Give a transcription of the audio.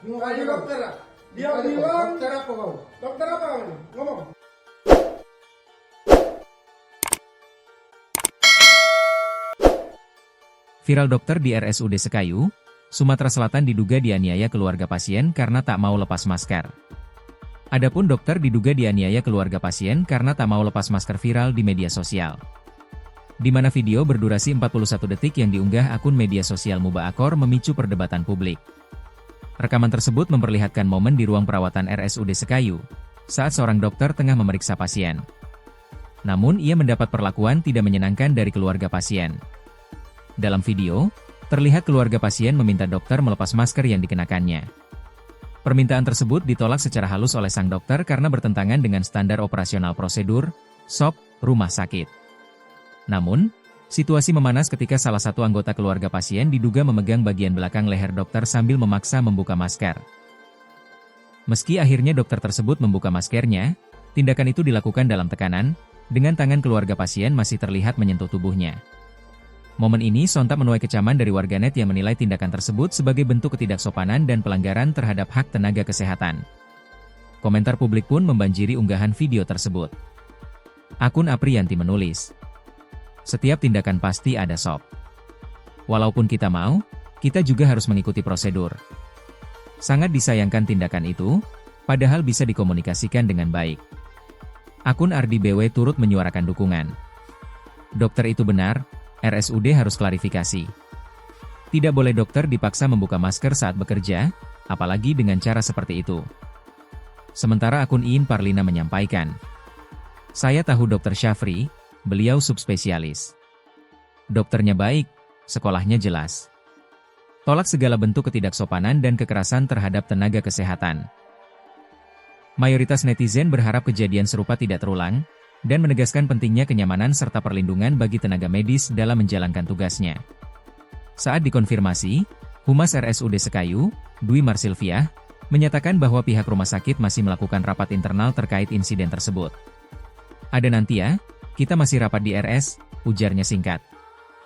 Tadi dokter, dia bilang Dokter apa kau? dokter apa kamu? Ngomong. Viral dokter di RSUD Sekayu, Sumatera Selatan diduga dianiaya keluarga pasien karena tak mau lepas masker. Adapun dokter diduga dianiaya keluarga pasien karena tak mau lepas masker viral di media sosial. Di mana video berdurasi 41 detik yang diunggah akun media sosial Muba Akor memicu perdebatan publik. Rekaman tersebut memperlihatkan momen di ruang perawatan RSUD Sekayu, saat seorang dokter tengah memeriksa pasien. Namun ia mendapat perlakuan tidak menyenangkan dari keluarga pasien. Dalam video, terlihat keluarga pasien meminta dokter melepas masker yang dikenakannya. Permintaan tersebut ditolak secara halus oleh sang dokter karena bertentangan dengan standar operasional prosedur, SOP, rumah sakit. Namun, situasi memanas ketika salah satu anggota keluarga pasien diduga memegang bagian belakang leher dokter sambil memaksa membuka masker. Meski akhirnya dokter tersebut membuka maskernya, tindakan itu dilakukan dalam tekanan, dengan tangan keluarga pasien masih terlihat menyentuh tubuhnya. Momen ini sontak menuai kecaman dari warganet yang menilai tindakan tersebut sebagai bentuk ketidaksopanan dan pelanggaran terhadap hak tenaga kesehatan. Komentar publik pun membanjiri unggahan video tersebut. Akun Apriyanti menulis, "Setiap tindakan pasti ada SOP. Walaupun kita mau, kita juga harus mengikuti prosedur. Sangat disayangkan tindakan itu, padahal bisa dikomunikasikan dengan baik." Akun Ardi BW turut menyuarakan dukungan. "Dokter itu benar, RSUD harus klarifikasi. Tidak boleh dokter dipaksa membuka masker saat bekerja, apalagi dengan cara seperti itu." Sementara akun Iin Parlina menyampaikan, "Saya tahu Dr. Syafri, beliau subspesialis. Dokternya baik, sekolahnya jelas. Tolak segala bentuk ketidaksopanan dan kekerasan terhadap tenaga kesehatan." Mayoritas netizen berharap kejadian serupa tidak terulang, dan menegaskan pentingnya kenyamanan serta perlindungan bagi tenaga medis dalam menjalankan tugasnya. Saat dikonfirmasi, Humas RSUD Sekayu, Dwi Marsilviah, menyatakan bahwa pihak rumah sakit masih melakukan rapat internal terkait insiden tersebut. "Ada nanti ya, kita masih rapat di RS," ujarnya singkat.